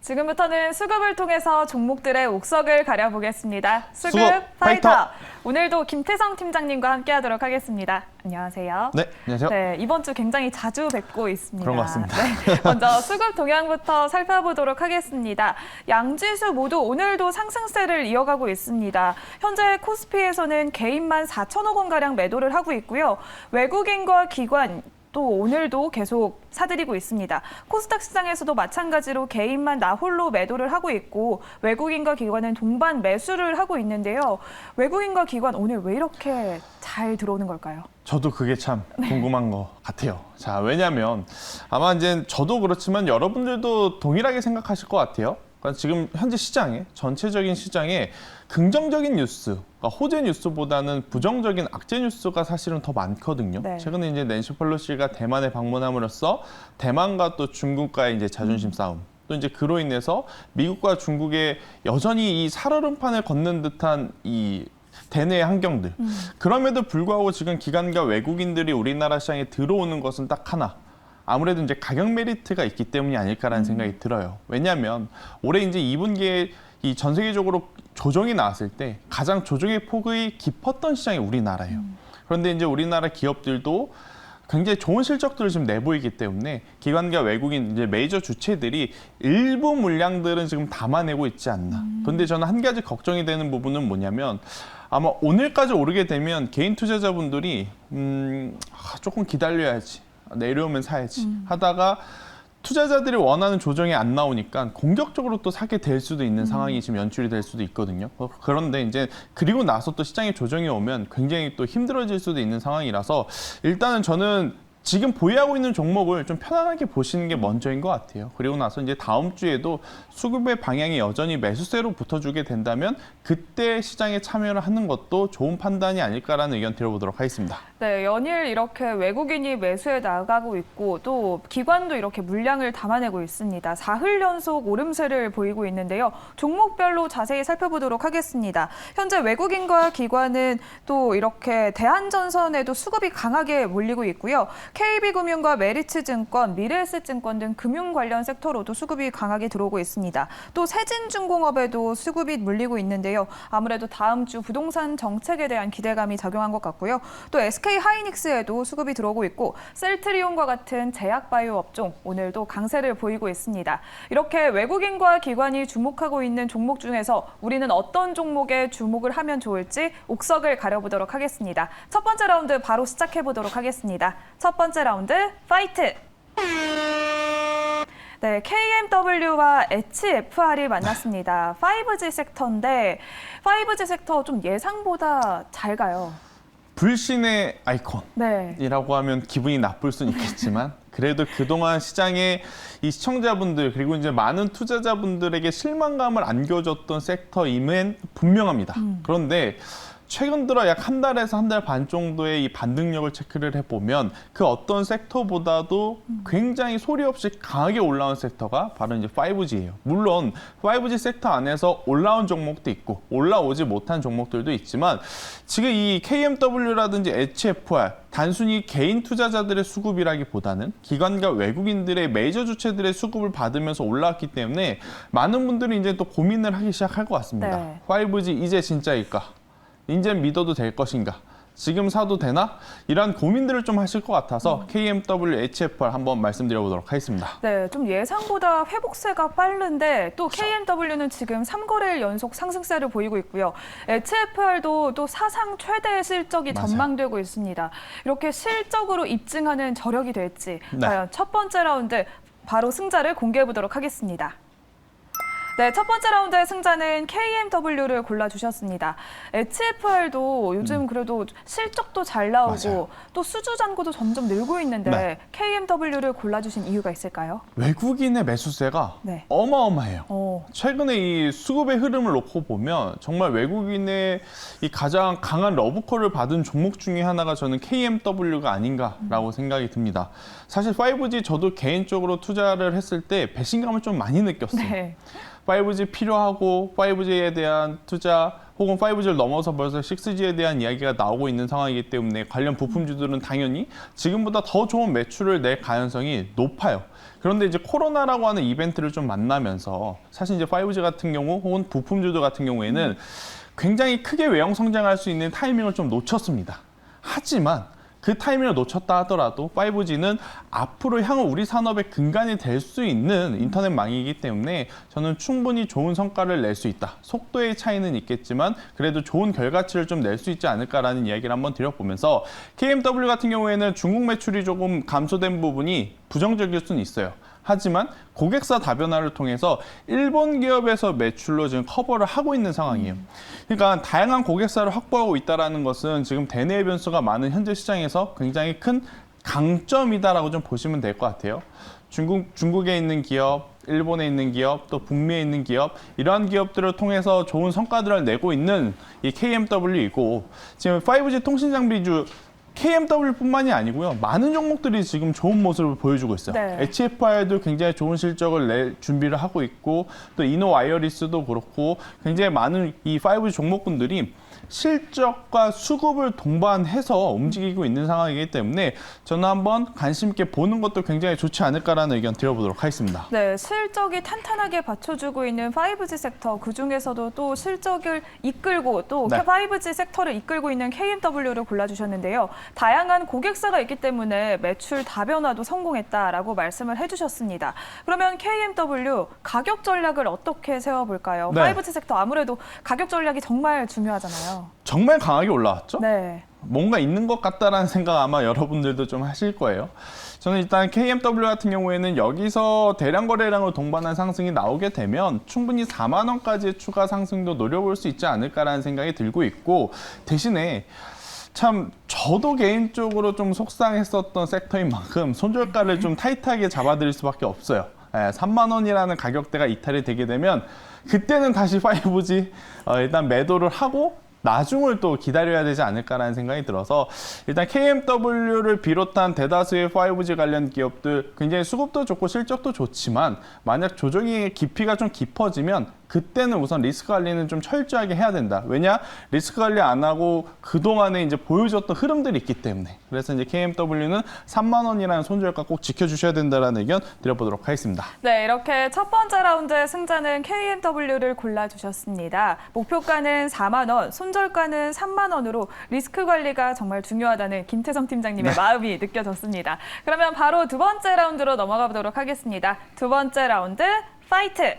지금부터는 수급을 통해서 종목들의 옥석을 가려보겠습니다. 수급 파이터! 오늘도 김태성 팀장님과 함께하도록 하겠습니다. 안녕하세요. 네, 안녕하세요. 네, 이번 주 굉장히 자주 뵙고 있습니다. 그런 것 같습니다. 네, 먼저 수급 동향부터 살펴보도록 하겠습니다. 양지수 모두 오늘도 상승세를 이어가고 있습니다. 현재 코스피에서는 개인만 4천억 원가량 매도를 하고 있고요. 외국인과 기관, 또 오늘도 계속 사들이고 있습니다. 코스닥 시장에서도 마찬가지로 개인만 나홀로 매도를 하고 있고 외국인과 기관은 동반 매수를 하고 있는데요. 외국인과 기관 오늘 왜 이렇게 잘 들어오는 걸까요? 저도 그게 참 궁금한 것 같아요. 자, 왜냐하면 아마 이제 저도 그렇지만 여러분들도 동일하게 생각하실 것 같아요. 그러니까 지금 현재 시장에 전체적인 시장에 긍정적인 뉴스, 그러니까 호재 뉴스보다는 부정적인 악재 뉴스가 사실은 더 많거든요. 네. 최근에 이제 낸시 펠로시가 대만에 방문함으로써 대만과 또 중국과의 이제 자존심 싸움, 또 이제 그로 인해서 미국과 중국의 여전히 이 살얼음판을 걷는 듯한 이 대내의 환경들. 그럼에도 불구하고 지금 기관과 외국인들이 우리나라 시장에 들어오는 것은 딱 하나. 아무래도 이제 가격 메리트가 있기 때문이 아닐까라는 생각이 들어요. 왜냐하면 올해 이제 2분기에 이 전 세계적으로 조정이 나왔을 때 가장 조정의 폭이 깊었던 시장이 우리나라예요. 그런데 이제 우리나라 기업들도 굉장히 좋은 실적들을 지금 내보이기 때문에 기관과 외국인 이제 메이저 주체들이 일부 물량들은 지금 담아내고 있지 않나. 그런데 저는 한 가지 걱정이 되는 부분은 뭐냐면 아마 오늘까지 오르게 되면 개인 투자자분들이 조금 기다려야지. 내려오면 사야지 하다가 투자자들이 원하는 조정이 안 나오니까 공격적으로 또 사게 될 수도 있는 상황이 지금 연출이 될 수도 있거든요. 그런데 이제 그리고 나서 또 시장에 조정이 오면 굉장히 또 힘들어질 수도 있는 상황이라서 일단은 저는 지금 보유하고 있는 종목을 좀 편안하게 보시는 게 먼저인 것 같아요. 그리고 나서 이제 다음 주에도 수급의 방향이 여전히 매수세로 붙어주게 된다면 그때 시장에 참여를 하는 것도 좋은 판단이 아닐까라는 의견 드려보도록 하겠습니다. 네, 연일 이렇게 외국인이 매수해 나가고 있고 또 기관도 이렇게 물량을 담아내고 있습니다. 4흘 연속 오름세를 보이고 있는데요. 종목별로 자세히 살펴보도록 하겠습니다. 현재 외국인과 기관은 또 이렇게 대한전선에도 수급이 강하게 몰리고 있고요. KB금융과 메리츠증권, 미래에셋증권 등 금융 관련 섹터로도 수급이 강하게 들어오고 있습니다. 또 세진중공업에도 수급이 몰리고 있는데요. 아무래도 다음 주 부동산 정책에 대한 기대감이 작용한 것 같고요. 또 SK하이닉스에도 수급이 들어오고 있고 셀트리온과 같은 제약바이오 업종 오늘도 강세를 보이고 있습니다. 이렇게 외국인과 기관이 주목하고 있는 종목 중에서 우리는 어떤 종목에 주목을 하면 좋을지 옥석을 가려보도록 하겠습니다. 첫 번째 라운드 바로 시작해보도록 하겠습니다. 첫 번째 라운드 파이트! 네, KMW와 HFR이 만났습니다. 5G 섹터인데 5G 섹터 좀 예상보다 잘 가요. 불신의 아이콘이라고 하면 기분이 나쁠 수는 있겠지만 그래도 그동안 시장에 이 시청자분들 그리고 이제 많은 투자자분들에게 실망감을 안겨줬던 섹터임은 분명합니다. 그런데 최근 들어 약 한 달에서 한 달 반 정도의 이 반등력을 체크를 해보면 그 어떤 섹터보다도 굉장히 소리 없이 강하게 올라온 섹터가 바로 이제 5G예요. 물론 5G 섹터 안에서 올라온 종목도 있고 올라오지 못한 종목들도 있지만 지금 이 KMW라든지 HFR 단순히 개인 투자자들의 수급이라기보다는 기관과 외국인들의 메이저 주체들의 수급을 받으면서 올라왔기 때문에 많은 분들이 이제 또 고민을 하기 시작할 것 같습니다. 네. 5G 이제 진짜일까? 이제 믿어도 될 것인가? 지금 사도 되나? 이런 고민들을 좀 하실 것 같아서 KMW, HFR 한번 말씀드려보도록 하겠습니다. 네, 좀 예상보다 회복세가 빠른데 또 KMW는 지금 3거래일 연속 상승세를 보이고 있고요. HFR도 또 사상 최대 실적이 맞아요. 전망되고 있습니다. 이렇게 실적으로 입증하는 저력이 될지 네. 과연 첫 번째 라운드 바로 승자를 공개해보도록 하겠습니다. 네, 첫 번째 라운드의 승자는 KMW를 골라주셨습니다. HFR도 요즘 그래도 실적도 잘 나오고 맞아요. 또 수주 잔고도 점점 늘고 있는데 네. KMW를 골라주신 이유가 있을까요? 외국인의 매수세가 네. 어마어마해요. 최근에 이 수급의 흐름을 놓고 보면 정말 외국인의 이 가장 강한 러브콜을 받은 종목 중에 하나가 저는 KMW가 아닌가라고 생각이 듭니다. 사실 5G 저도 개인적으로 투자를 했을 때 배신감을 좀 많이 느꼈어요. 네. 5G 필요하고 5G에 대한 투자 혹은 5G를 넘어서 벌써 6G에 대한 이야기가 나오고 있는 상황이기 때문에 관련 부품주들은 당연히 지금보다 더 좋은 매출을 낼 가능성이 높아요. 그런데 이제 코로나라고 하는 이벤트를 좀 만나면서 사실 이제 5G 같은 경우 혹은 부품주들 같은 경우에는 굉장히 크게 외형 성장할 수 있는 타이밍을 좀 놓쳤습니다. 하지만 그 타이밍을 놓쳤다 하더라도 5G는 앞으로 향후 우리 산업의 근간이 될 수 있는 인터넷망이기 때문에 저는 충분히 좋은 성과를 낼 수 있다. 속도의 차이는 있겠지만 그래도 좋은 결과치를 좀 낼 수 있지 않을까라는 이야기를 한번 드려보면서 KMW 같은 경우에는 중국 매출이 조금 감소된 부분이 부정적일 수는 있어요. 하지만 고객사 다변화를 통해서 일본 기업에서 매출로 지금 커버를 하고 있는 상황이에요. 그러니까 다양한 고객사를 확보하고 있다는 것은 지금 대내의 변수가 많은 현재 시장에서 굉장히 큰 강점이다라고 좀 보시면 될 것 같아요. 중국에 있는 기업, 일본에 있는 기업, 또 북미에 있는 기업, 이러한 기업들을 통해서 좋은 성과들을 내고 있는 이 KMW이고 지금 5G 통신 장비주 KMW뿐만이 아니고요. 많은 종목들이 지금 좋은 모습을 보여주고 있어요. 네. HFR도 굉장히 좋은 실적을 낼 준비를 하고 있고 또 이노 와이어리스도 그렇고 굉장히 많은 이 5G 종목군들이 실적과 수급을 동반해서 움직이고 있는 상황이기 때문에 저는 한번 관심 있게 보는 것도 굉장히 좋지 않을까라는 의견 드려보도록 하겠습니다. 네, 실적이 탄탄하게 받쳐주고 있는 5G 섹터, 그중에서도 또 실적을 이끌고 또 네. 5G 섹터를 이끌고 있는 KMW를 골라주셨는데요. 다양한 고객사가 있기 때문에 매출 다변화도 성공했다라고 말씀을 해주셨습니다. 그러면 KMW 가격 전략을 어떻게 세워볼까요? 네. 5G 섹터 아무래도 가격 전략이 정말 중요하잖아요. 정말 강하게 올라왔죠? 네. 뭔가 있는 것 같다라는 생각 아마 여러분들도 좀 하실 거예요. 저는 일단 KMW 같은 경우에는 여기서 대량 거래량을 동반한 상승이 나오게 되면 충분히 4만 원까지의 추가 상승도 노려볼 수 있지 않을까라는 생각이 들고 있고 대신에 참 저도 개인적으로 좀 속상했었던 섹터인 만큼 손절가를 좀 타이트하게 잡아드릴 수밖에 없어요. 3만 원이라는 가격대가 이탈이 되게 되면 그때는 다시 5G 일단 매도를 하고 나중을 또 기다려야 되지 않을까라는 생각이 들어서 일단 KMW를 비롯한 대다수의 5G 관련 기업들 굉장히 수급도 좋고 실적도 좋지만 만약 조정의 깊이가 좀 깊어지면 그때는 우선 리스크 관리는 좀 철저하게 해야 된다. 왜냐? 리스크 관리 안 하고 그동안에 이제 보여줬던 흐름들이 있기 때문에. 그래서 이제 KMW는 3만 원이라는 손절가 꼭 지켜주셔야 된다라는 의견 드려보도록 하겠습니다. 네, 이렇게 첫 번째 라운드의 승자는 KMW를 골라주셨습니다. 목표가는 4만 원, 손절가는 3만 원으로 리스크 관리가 정말 중요하다는 김태성 팀장님의 마음이 느껴졌습니다. 그러면 바로 두 번째 라운드로 넘어가 보도록 하겠습니다. 두 번째 라운드, 파이트!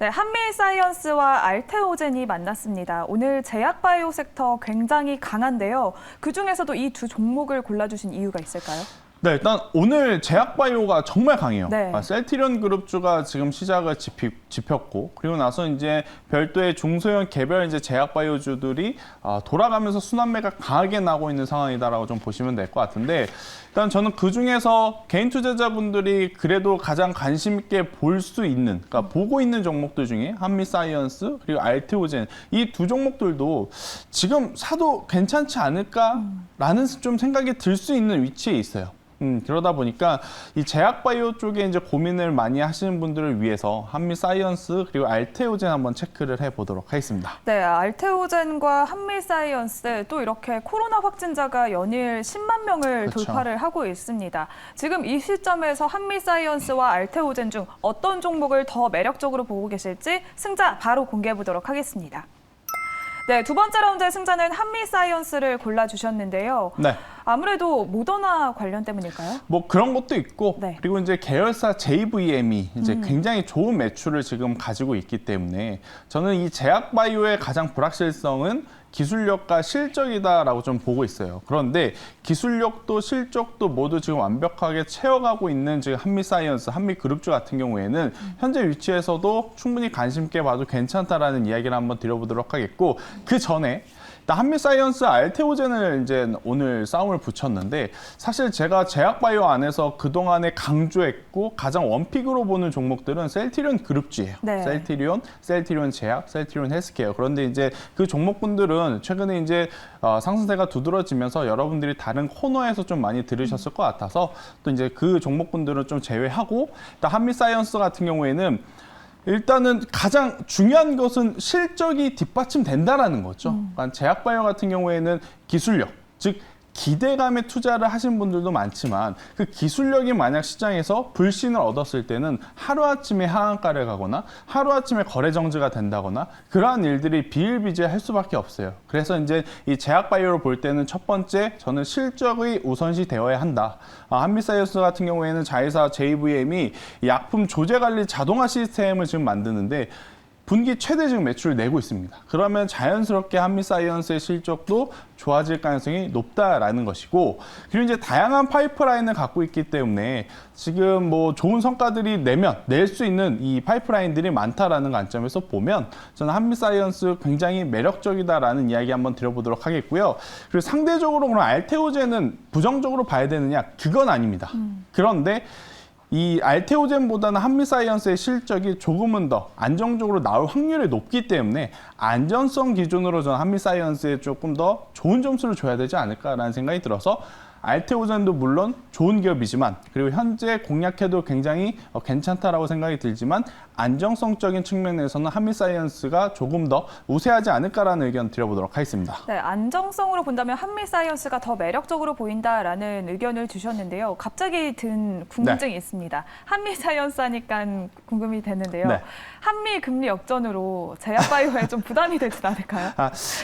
네, 한미사이언스와 알테오젠이 만났습니다. 오늘 제약바이오 섹터 굉장히 강한데요. 그중에서도 이 두 종목을 골라주신 이유가 있을까요? 네, 일단 오늘 제약바이오가 정말 강해요. 네. 셀트리온 그룹주가 지금 시작을 짚혔고 그리고 나서 이제 별도의 중소형 개별 이제 제약바이오주들이 돌아가면서 순환매가 강하게 나고 있는 상황이다라고 좀 보시면 될 것 같은데 일단 저는 그 중에서 개인 투자자분들이 그래도 가장 관심 있게 볼 수 있는, 그러니까 보고 있는 종목들 중에 한미사이언스 그리고 알테오젠 이 두 종목들도 지금 사도 괜찮지 않을까라는 좀 생각이 들 수 있는 위치에 있어요. 그러다 보니까 이 제약바이오 쪽에 이제 고민을 많이 하시는 분들을 위해서 한미사이언스 그리고 알테오젠 한번 체크를 해보도록 하겠습니다. 네, 알테오젠과 한미사이언스 또 이렇게 코로나 확진자가 연일 10만 명을 그렇죠. 돌파를 하고 있습니다. 지금 이 시점에서 한미사이언스와 알테오젠 중 어떤 종목을 더 매력적으로 보고 계실지 승자 바로 공개해 보도록 하겠습니다. 네, 두 번째 라운드의 승자는 한미사이언스를 골라주셨는데요. 네. 아무래도 모더나 관련 때문일까요? 뭐 그런 것도 있고 네. 그리고 이제 계열사 JVM이 이제 굉장히 좋은 매출을 지금 가지고 있기 때문에 저는 이 제약바이오의 가장 불확실성은 기술력과 실적이다라고 좀 보고 있어요. 그런데 기술력도 실적도 모두 지금 완벽하게 채워가고 있는 지금 한미사이언스, 한미그룹주 같은 경우에는 현재 위치에서도 충분히 관심 있게 봐도 괜찮다라는 이야기를 한번 드려보도록 하겠고 그 전에 한미사이언스 알테오젠을 이제 오늘 싸움을 붙였는데 사실 제가 제약바이오 안에서 그동안에 강조했고 가장 원픽으로 보는 종목들은 셀트리온 그룹주예요. 네. 셀트리온 제약, 셀트리온 헬스케어. 그런데 이제 그 종목분들은 최근에 이제 상승세가 두드러지면서 여러분들이 다른 코너에서 좀 많이 들으셨을 것 같아서 또 이제 그 종목분들은 좀 제외하고 일단 한미사이언스 같은 경우에는 일단은 가장 중요한 것은 실적이 뒷받침된다라는 거죠. 그러니까 제약바이오 같은 경우에는 기술력, 즉 기대감에 투자를 하신 분들도 많지만 그 기술력이 만약 시장에서 불신을 얻었을 때는 하루아침에 하한가를 가거나 하루아침에 거래 정지가 된다거나 그러한 일들이 비일비재할 수밖에 없어요. 그래서 이제 이 제약바이오를 볼 때는 첫 번째 저는 실적이 우선시 되어야 한다. 한미사이언스 같은 경우에는 자회사 JVM이 약품 조제관리 자동화 시스템을 지금 만드는데 분기 최대 지금 매출을 내고 있습니다. 그러면 자연스럽게 한미사이언스의 실적도 좋아질 가능성이 높다라는 것이고, 그리고 이제 다양한 파이프라인을 갖고 있기 때문에 지금 뭐 좋은 성과들이 낼 수 있는 이 파이프라인들이 많다라는 관점에서 보면 저는 한미사이언스 굉장히 매력적이다라는 이야기 한번 드려보도록 하겠고요. 그리고 상대적으로 그럼 알테오젠은 부정적으로 봐야 되느냐? 그건 아닙니다. 그런데 이 알테오젠보다는 한미사이언스의 실적이 조금은 더 안정적으로 나올 확률이 높기 때문에 안전성 기준으로 저는 한미사이언스에 조금 더 좋은 점수를 줘야 되지 않을까라는 생각이 들어서 알테오젠도 물론 좋은 기업이지만 그리고 현재 공략해도 굉장히 괜찮다라고 생각이 들지만 안정성적인 측면에서는 한미사이언스가 조금 더 우세하지 않을까라는 의견 드려보도록 하겠습니다. 네, 안정성으로 본다면 한미사이언스가 더 매력적으로 보인다라는 의견을 주셨는데요. 갑자기 든 궁금증이 있습니다. 한미사이언스 하니까 궁금이 됐는데요. 네. 한미 금리 역전으로 제약바이오에 좀 부담이 되진 않을까요?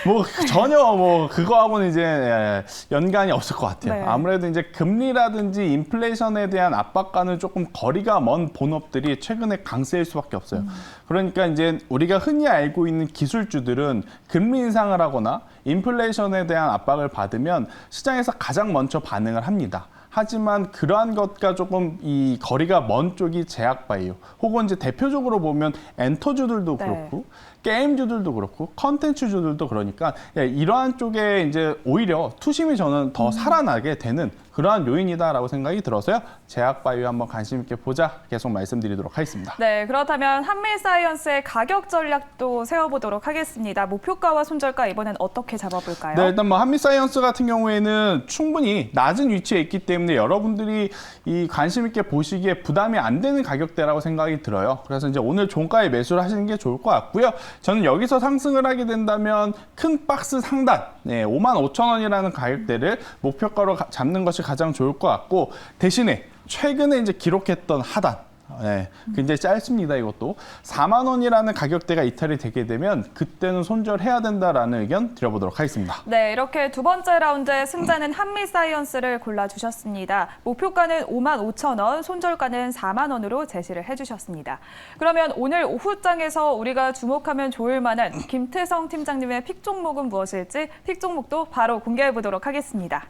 뭐 전혀 뭐 그거하고는 이제 연관이 없을 것 같아요. 네. 아무래도 이제 금리라든지 인플레이션에 대한 압박과는 조금 거리가 먼 본업들이 최근에 강세일 수밖에 없어요. 그러니까 이제 우리가 흔히 알고 있는 기술주들은 금리 인상을 하거나 인플레이션에 대한 압박을 받으면 시장에서 가장 먼저 반응을 합니다. 하지만 그러한 것과 조금 이 거리가 먼 쪽이 제약바이오 혹은 이제 대표적으로 보면 엔터주들도 그렇고 게임주들도 그렇고 컨텐츠주들도 그러니까 이러한 쪽에 이제 오히려 투심이 저는 더 살아나게 되는 그러한 요인이다라고 생각이 들어서요. 제약바이오 한번 관심 있게 보자 계속 말씀드리도록 하겠습니다. 네, 그렇다면 한미사이언스의 가격 전략도 세워보도록 하겠습니다. 목표가와 손절가 이번엔 어떻게 잡아볼까요? 네, 일단 뭐 한미사이언스 같은 경우에는 충분히 낮은 위치에 있기 때문에 여러분들이 이 관심 있게 보시기에 부담이 안 되는 가격대라고 생각이 들어요. 그래서 이제 오늘 종가에 매수를 하시는 게 좋을 것 같고요. 저는 여기서 상승을 하게 된다면 큰 박스 상단 55,000원이라는 가격대를 목표가로 잡는 것이 가장 좋을 것 같고, 대신에 최근에 이제 기록했던 하단 굉장히 짧습니다. 이것도 4만 원이라는 가격대가 이탈이 되게 되면 그때는 손절해야 된다라는 의견 드려보도록 하겠습니다. 네, 이렇게 두 번째 라운드의 승자는 한미사이언스를 골라주셨습니다. 목표가는 55,000원, 손절가는 4만 원으로 제시를 해주셨습니다. 그러면 오늘 오후장에서 우리가 주목하면 좋을 만한 김태성 팀장님의 픽 종목은 무엇일지 픽 종목도 바로 공개해보도록 하겠습니다.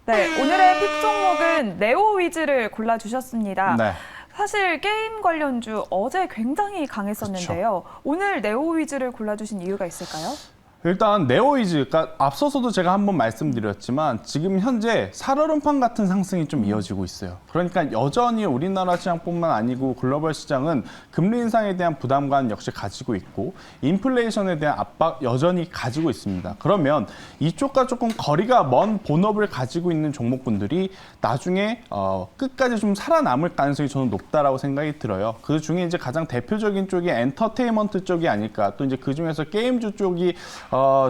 네, 오늘의 픽 종목은 네오위즈를 골라주셨습니다. 네. 사실 게임 관련주 어제 굉장히 강했었는데요. 그렇죠. 오늘 네오위즈를 골라주신 이유가 있을까요? 일단 네오위즈가 앞서서도 제가 한번 말씀드렸지만 지금 현재 살얼음판 같은 상승이 좀 이어지고 있어요. 그러니까 여전히 우리나라 시장뿐만 아니고 글로벌 시장은 금리 인상에 대한 부담감 역시 가지고 있고 인플레이션에 대한 압박 여전히 가지고 있습니다. 그러면 이쪽과 조금 거리가 먼 본업을 가지고 있는 종목군들이 나중에 끝까지 좀 살아남을 가능성이 저는 높다라고 생각이 들어요. 그 중에 이제 가장 대표적인 쪽이 엔터테인먼트 쪽이 아닐까, 또 이제 그 중에서 게임주 쪽이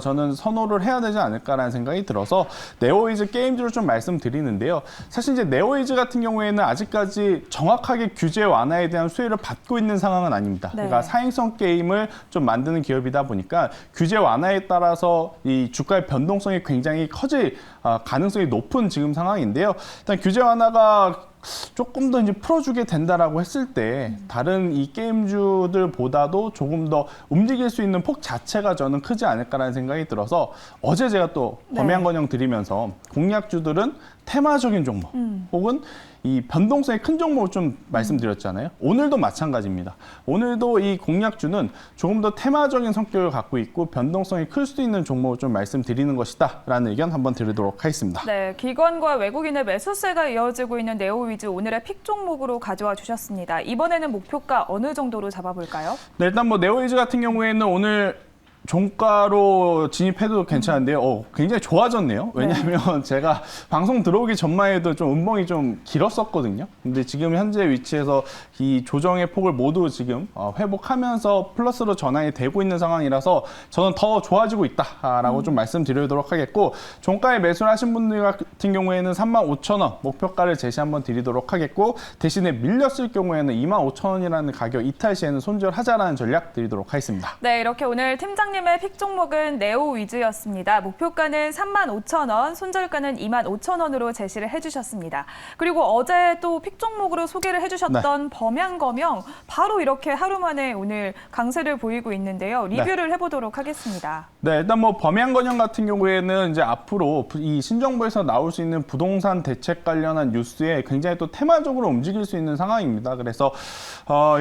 저는 선호를 해야 되지 않을까라는 생각이 들어서 네오위즈 게임주를 좀 말씀드리는데요. 사실 이제 네오위즈 같은 경우에는 아직까지 정확하게 규제 완화에 대한 수혜를 받고 있는 상황은 아닙니다. 네. 그러니까 사행성 게임을 좀 만드는 기업이다 보니까 규제 완화에 따라서 이 주가의 변동성이 굉장히 커질 가능성이 높은 지금 상황인데요. 일단 규제 완화가 조금 더 이제 풀어주게 된다라고 했을 때 다른 이 게임주들보다도 조금 더 움직일 수 있는 폭 자체가 저는 크지 않을까라는 생각이 들어서 어제 제가 또 범양건영 드리면서 공략주들은 테마적인 종목 혹은 이 변동성이 큰 종목을 좀 말씀드렸잖아요. 오늘도 마찬가지입니다. 오늘도 이 공략주는 조금 더 테마적인 성격을 갖고 있고 변동성이 클 수 있는 종목을 좀 말씀드리는 것이다 라는 의견 한번 드리도록 하겠습니다. 네, 기관과 외국인의 매수세가 이어지고 있는 네오위즈 오늘의 픽 종목으로 가져와 주셨습니다. 이번에는 목표가 어느 정도로 잡아볼까요? 네, 일단 뭐 네오위즈 같은 경우에는 오늘 종가로 진입해도 괜찮은데요. 굉장히 좋아졌네요. 왜냐하면 제가 방송 들어오기 전만 해도 좀 음봉이 좀 길었었거든요. 근데 지금 현재 위치에서 이 조정의 폭을 모두 지금 회복하면서 플러스로 전환이 되고 있는 상황이라서 저는 더 좋아지고 있다라고 좀 말씀드리도록 하겠고, 종가에 매수를 하신 분들 같은 경우에는 35,000원 목표가를 제시 한번 드리도록 하겠고, 대신에 밀렸을 경우에는 25,000원이라는 가격 이탈 시에는 손절하자라는 전략 드리도록 하겠습니다. 네, 이렇게 오늘 팀장님의 픽 종목은 네오 위주였습니다. 목표가는 35,000원, 손절가는 25,000원으로 제시를 해주셨습니다. 그리고 어제 또 픽 종목으로 소개를 해주셨던 범양검영, 바로 이렇게 하루 만에 오늘 강세를 보이고 있는데요. 리뷰를 해보도록 하겠습니다. 네, 일단 뭐 범양건영 같은 경우에는 이제 앞으로 이 신정부에서 나올 수 있는 부동산 대책 관련한 뉴스에 굉장히 또 테마적으로 움직일 수 있는 상황입니다. 그래서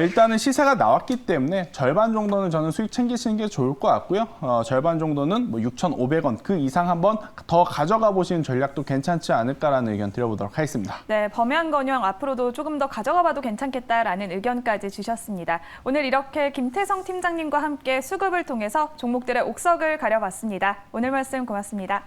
일단은 시세가 나왔기 때문에 절반 정도는 저는 수익 챙기시는 게 좋을 것 같고요. 절반 정도는 뭐 6,500원 그 이상 한번 더 가져가 보시는 전략도 괜찮지 않을까라는 의견 드려보도록 하겠습니다. 네, 범양건영 앞으로도 조금 더 가져가 봐도 괜찮겠다라는 의견까지 주셨습니다. 오늘 이렇게 김태성 팀장님과 함께 수급을 통해서 종목들의 옥석을 가려봤습니다. 오늘 말씀 고맙습니다.